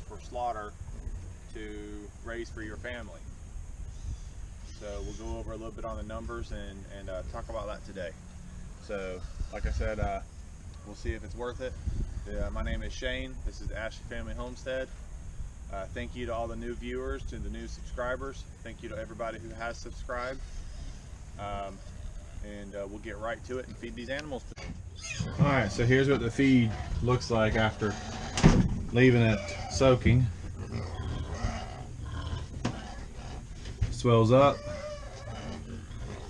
for slaughter to raise for your family. So we'll go over a little bit on the numbers and talk about that today. So like I said, we'll see if it's worth it. My name is Shane. This is the Ashley Family Homestead. Thank you to all the new viewers, to the new subscribers. Thank you to everybody who has subscribed. We'll get right to it and feed these animals. Alright, so here's what the feed looks like after leaving it soaking. Swells up.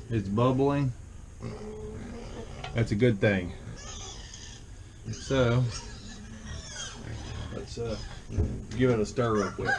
It's bubbling. That's a good thing. So let's give it a stir real quick.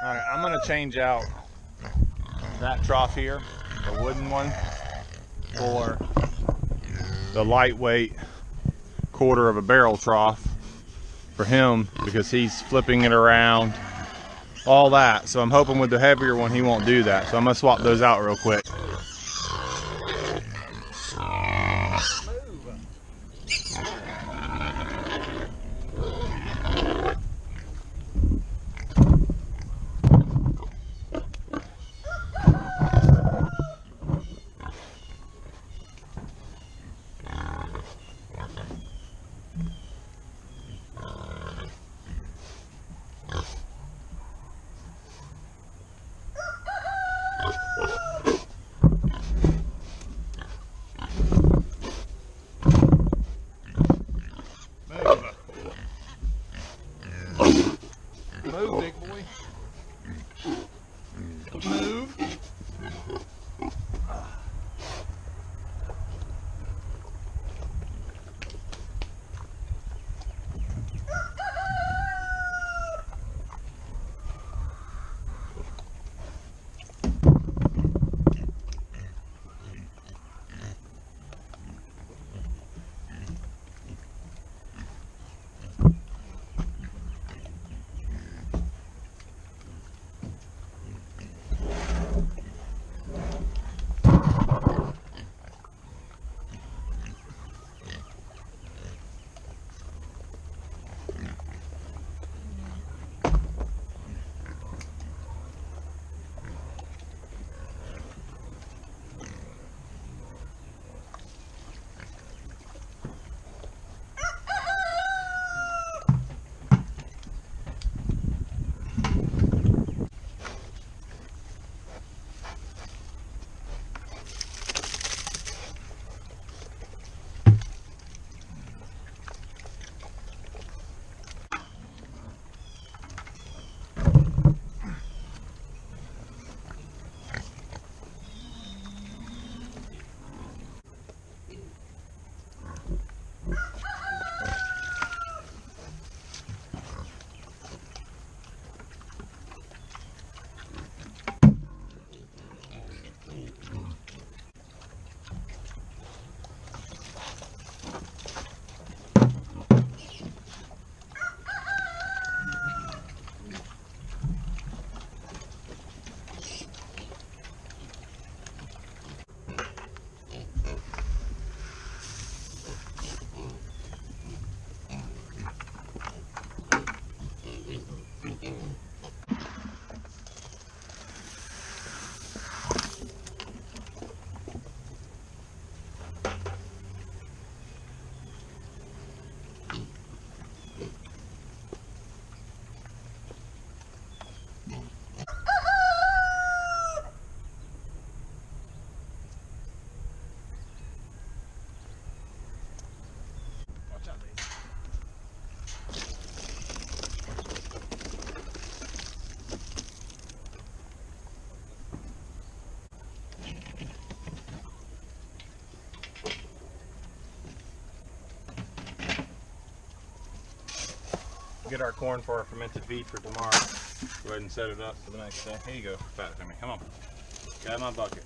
Alright, I'm going to change out that trough here, the wooden one, for the lightweight quarter of a barrel trough for him, because he's flipping it around, all that. So I'm hoping with the heavier one he won't do that. So I'm going to swap those out real quick. get our corn for our fermented feed for tomorrow. Go ahead and set it up for the next day. Here you go, fat family. Come on. Got my bucket.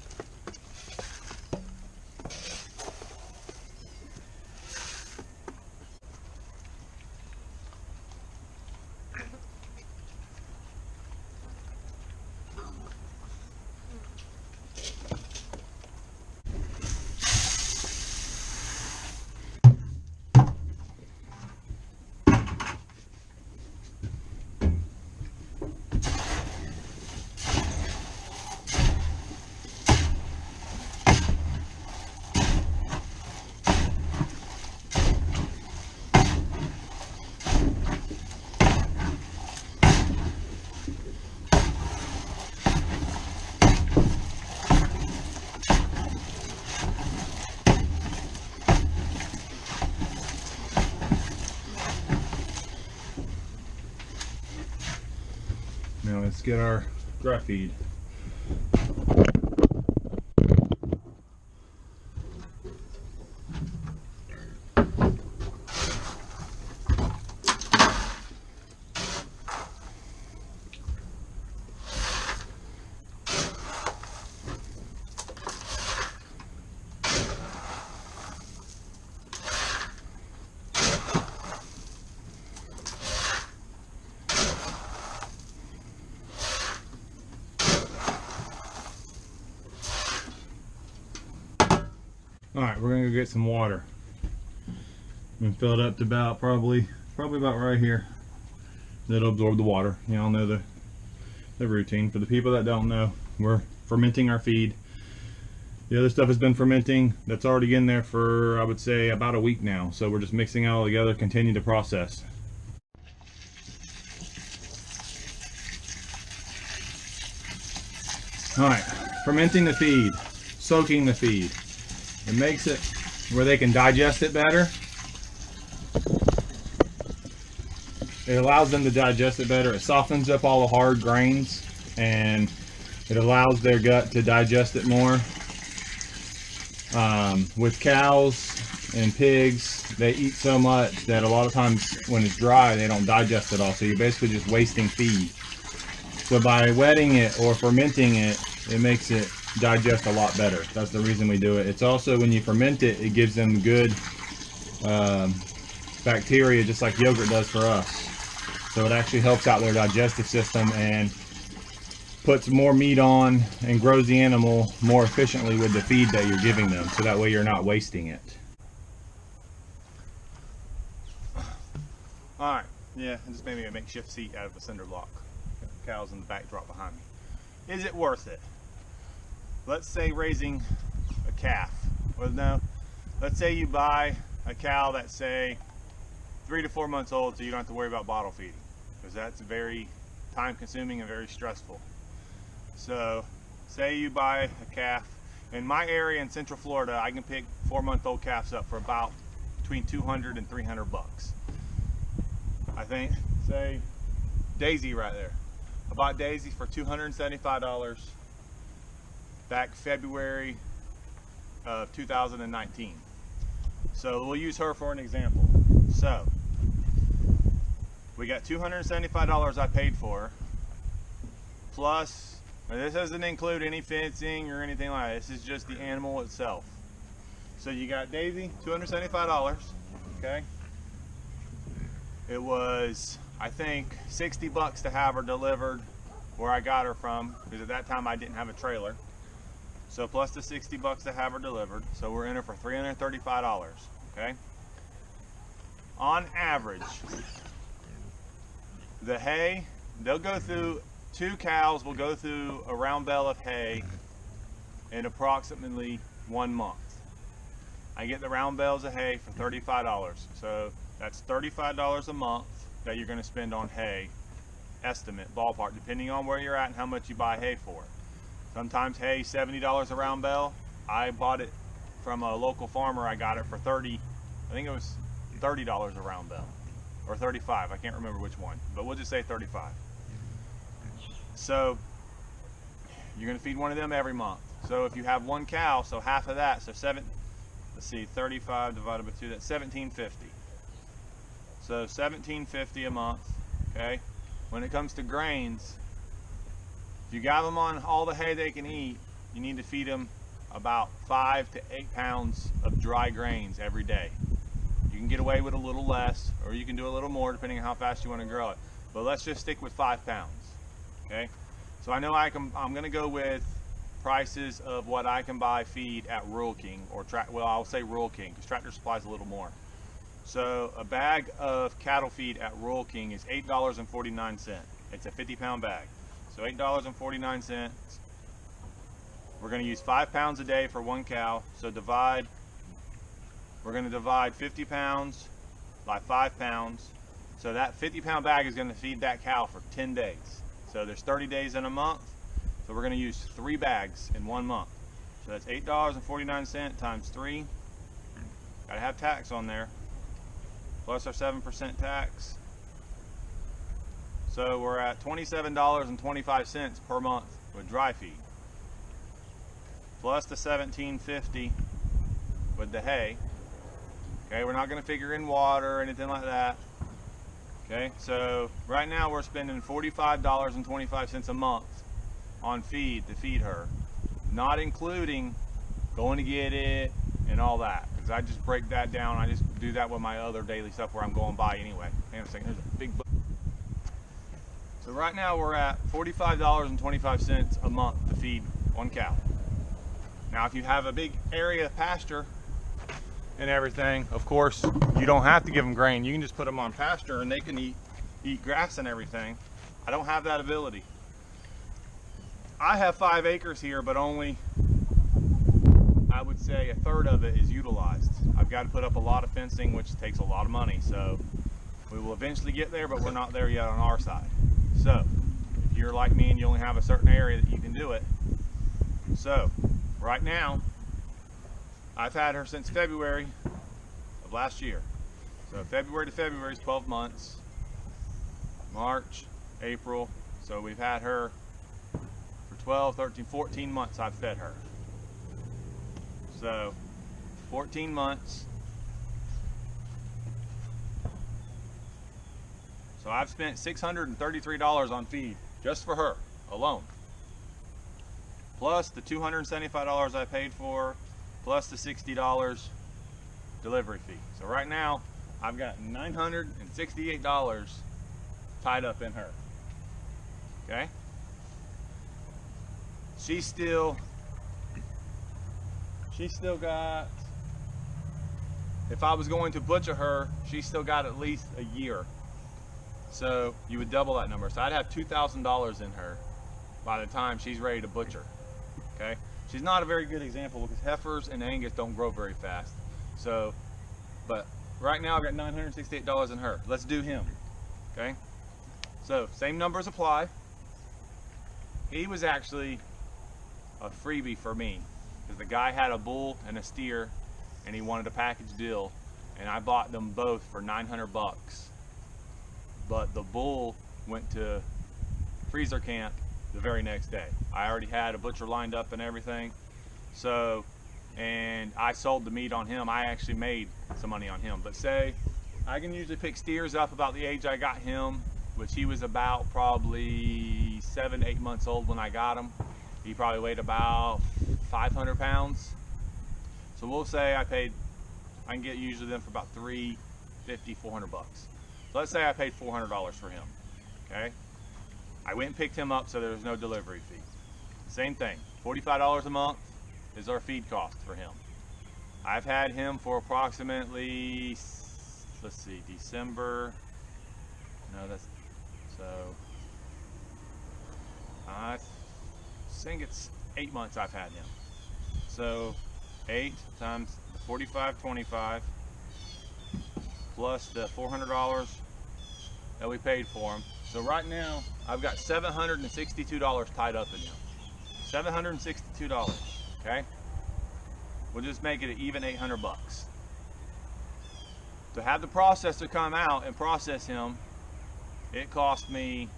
Now let's get our dry feed. Alright, we're gonna go get some water and fill it up to about probably about right here. That'll absorb the water. You all know the routine. For the people that don't know, we're fermenting our feed. The other stuff has been fermenting. That's already in there for, I would say, about a week now. So we're just mixing it all together, continue to process. Alright, fermenting the feed, soaking the feed. It makes it where they can digest it better. It allows them to digest it better. It softens up all the hard grains and it allows their gut to digest it more. With cows and pigs, they eat so much that a lot of times when it's dry, they don't digest it all. So you're basically just wasting feed. So by wetting it or fermenting it, it makes it digest a lot better. That's the reason we do it. It's also, when you ferment it, it gives them good bacteria, just like yogurt does for us. So it actually helps out their digestive system and puts more meat on and grows the animal more efficiently with the feed that you're giving them. So that way you're not wasting it. Alright, yeah, I just made me a makeshift seat out of a cinder block. Cows in the backdrop behind me. Is it worth it? Let's say raising a calf. Well, no. Let's say you buy a cow that's, say, 3 to 4 months old, so you don't have to worry about bottle feeding, because that's very time consuming and very stressful. So say you buy a calf. In my area in Central Florida, I can pick 4-month-old calves up for about between 200 and 300 bucks. I think, say, Daisy right there. I bought Daisy for $275 back February of 2019. So we'll use her for an example. So we got $275 I paid for her, plus, now this doesn't include any fencing or anything like that. This is just the animal itself. So you got Daisy, $275, okay? It was, I think, 60 bucks to have her delivered where I got her from, because at that time I didn't have a trailer. So plus the 60 bucks to have her delivered. So we're in it for $335, okay? On average, the hay, they'll go through, 2 cows will go through a round bale of hay in approximately 1 month. I get the round bales of hay for $35. So that's $35 a month that you're gonna spend on hay, estimate, ballpark, depending on where you're at and how much you buy hay for. Sometimes hay, $70 a round bale. I bought it from a local farmer. I got it for I think it was $30 a round bale, or 35, I can't remember which one, but we'll just say 35. So you're gonna feed one of them every month. So if you have 1 cow, so half of that, so 35 divided by 2, that's $17.50. So $17.50 a month. Okay. When it comes to grains, if you got them on all the hay they can eat, you need to feed them about 5 to 8 pounds of dry grains every day. You can get away with a little less, or you can do a little more depending on how fast you want to grow it. But let's just stick with 5 pounds. Okay. So I know I'm going to go with prices of what I can buy feed at Rural King, or well, I'll say Rural King because Tractor Supply is a little more. So a bag of cattle feed at Rural King is $8.49. It's a 50-pound bag. So $8.49. We're going to use 5 pounds a day for 1 cow. So we're going to divide 50 pounds by 5 pounds. So that 50-pound bag is going to feed that cow for 10 days. So there's 30 days in a month. So we're going to use 3 bags in 1 month. So that's $8.49 times 3. Got to have tax on there, plus our 7% tax. So we're at $27.25 per month with dry feed, plus the $17.50 with the hay. Okay, we're not going to figure in water or anything like that. Okay, so right now we're spending $45.25 a month on feed to feed her, not including going to get it and all that, because I just break that down. I just do that with my other daily stuff where I'm going by anyway. Hang on a second, there's a big book. So right now we're at $45.25 a month to feed 1 cow. Now if you have a big area of pasture and everything, of course you don't have to give them grain. You can just put them on pasture and they can eat grass and everything. I don't have that ability. I have 5 acres here, but only, I would say, 1/3 of it is utilized. I've got to put up a lot of fencing, which takes a lot of money. So we will eventually get there, but we're not there yet on our side. So if you're like me and you only have a certain area that you can do it. So right now, I've had her since February of last year. So February to February is 12 months. March, April. So we've had her for 12, 13, 14 months I've fed her. So 14 months. So I've spent $633 on feed just for her alone. Plus the $275 I paid for, plus the $60 delivery fee. So right now I've got $968 tied up in her. Okay? She's still got, if I was going to butcher her, she's still got at least a year. So you would double that number. So I'd have $2,000 in her by the time she's ready to butcher. Okay? She's not a very good example because heifers and Angus don't grow very fast. So, but right now I've got $968 in her. Let's do him. Okay? So same numbers apply. He was actually a freebie for me because the guy had a bull and a steer and he wanted a package deal, and I bought them both for 900 bucks. But the bull went to freezer camp the very next day. I already had a butcher lined up and everything. So, and I sold the meat on him. I actually made some money on him. But say, I can usually pick steers up about the age I got him, which he was about probably 7 to 8 months old when I got him. He probably weighed about 500 pounds. So we'll say I can get usually them for about $350, 400 bucks. So let's say I paid $400 for him, okay? I went and picked him up, so there was no delivery fee. Same thing, $45 a month is our feed cost for him. I've had him for approximately, let's see, December, no, that's, so, I think it's 8 months I've had him. So 8 times 45.25 plus the $400 that we paid for him. So right now I've got $762 tied up in him. $762, okay? We'll just make it an even 800 bucks. To have the processor come out and process him, it cost me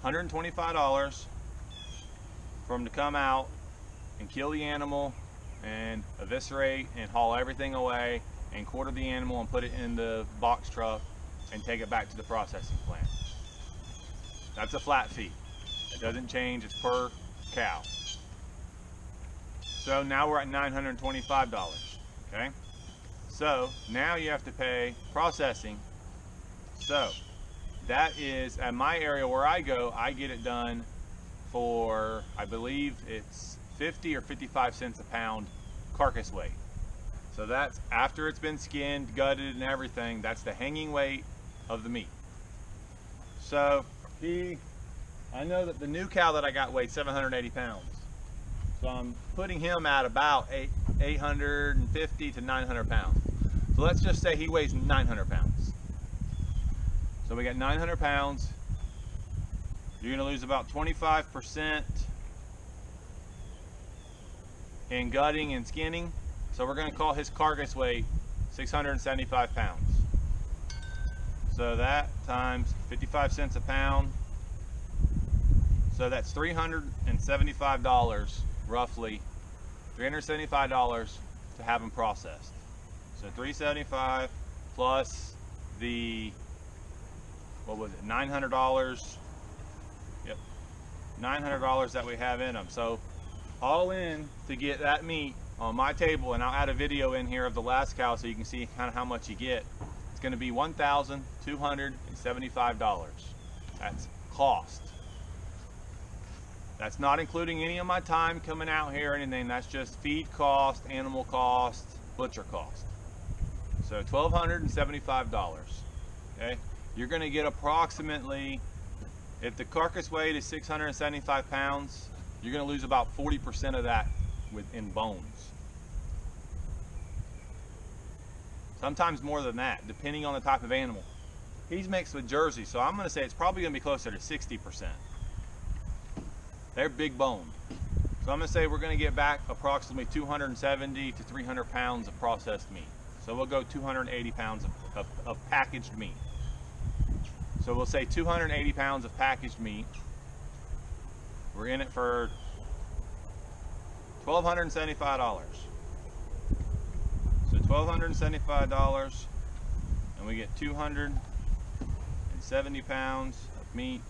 $125 for him to come out and kill the animal and eviscerate and haul everything away and quarter the animal and put it in the box truck and take it back to the processing plant. That's a flat fee. It doesn't change, it's per cow. So now we're at $925, okay? So now you have to pay processing. So that is, at my area where I go, I get it done for, I believe it's 50 or 55 cents a pound carcass weight. So that's after it's been skinned, gutted and everything, that's the hanging weight of the meat. So I know that the new cow that I got weighed 780 pounds. So I'm putting him at about 850 to 900 pounds. So let's just say he weighs 900 pounds. So we got 900 pounds. You're gonna lose about 25% in gutting and skinning. So we're gonna call his carcass weight 675 pounds. So that times 55 cents a pound. So that's $375 roughly, $375 to have them processed. So $375 plus the, what was it, $900? Yep, $900 that we have in them. So all in to get that meat on my table, and I'll add a video in here of the last cow so you can see kind of how much you get. It's going to be $1,275. That's cost. That's not including any of my time coming out here or anything. That's just feed cost, animal cost, butcher cost. So $1,275. Okay, you're going to get approximately, if the carcass weight is 675 pounds, you're going to lose about 40% of that in bones. Sometimes more than that, depending on the type of animal. He's mixed with Jersey, so I'm going to say it's probably going to be closer to 60%. They're big boned. So I'm going to say we're going to get back approximately 270 to 300 pounds of processed meat. So we'll go 280 pounds of packaged meat. So we'll say 280 pounds of packaged meat. We're in it for $1,275. So $1,275, and we get 270 pounds of meat.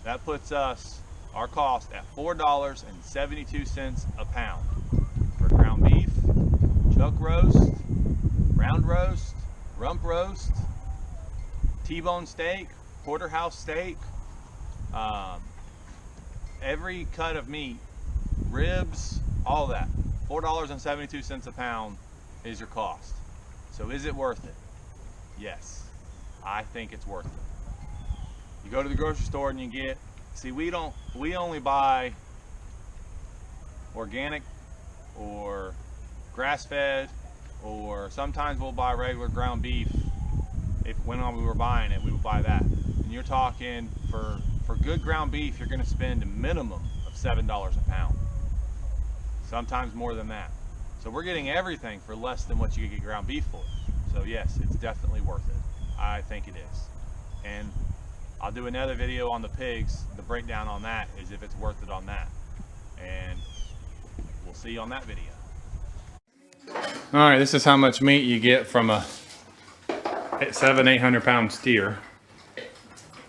That puts us, our cost, at $4.72 a pound for ground beef, chuck roast, round roast, rump roast, T-bone steak, porterhouse steak, every cut of meat, ribs, all that. $4.72 a pound is your cost. So is it worth it? Yes, I think it's worth it. You go to the grocery store and you get, see, we only buy organic or grass-fed, or sometimes we'll buy regular ground beef. When we were buying it, we would buy that. And you're talking, for good ground beef, you're gonna spend a minimum of $7 a pound. Sometimes more than that. So we're getting everything for less than what you could get ground beef for. So yes, it's definitely worth it. I think it is. And I'll do another video on the pigs. The breakdown on that is if it's worth it on that. And we'll see you on that video. All right, this is how much meat you get from a 700-800 pound steer.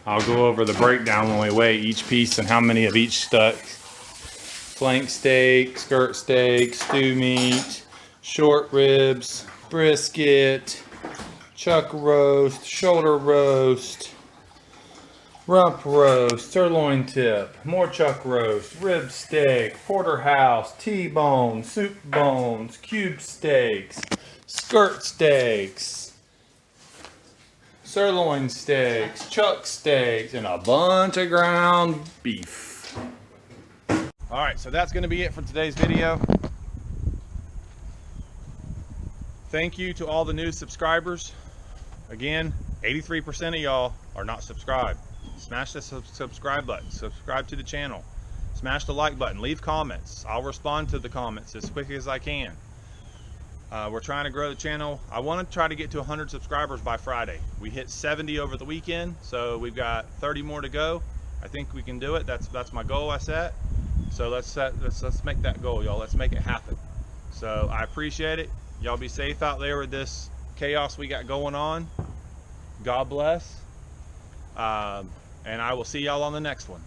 I'll go over the breakdown when we weigh each piece and how many of each stuck. Flank steak, skirt steak, stew meat, short ribs, brisket, chuck roast, shoulder roast, rump roast, sirloin tip, more chuck roast, rib steak, porterhouse, T-bone, soup bones, cube steaks, skirt steaks, sirloin steaks, chuck steaks, and a bunch of ground beef. All right, so that's going to be it for today's video. Thank you to all the new subscribers. Again, 83% of y'all are not subscribed. Smash the subscribe button, subscribe to the channel, smash the like button, leave comments. I'll respond to the comments as quick as I can. We're trying to grow the channel. I want to try to get to 100 subscribers by Friday. We hit 70 over the weekend, so we've got 30 more to go. I think we can do it. That's my goal I set. So let's make that goal, y'all. Let's make it happen. So I appreciate it. Y'all be safe out there with this chaos we got going on. God bless. And I will see y'all on the next one.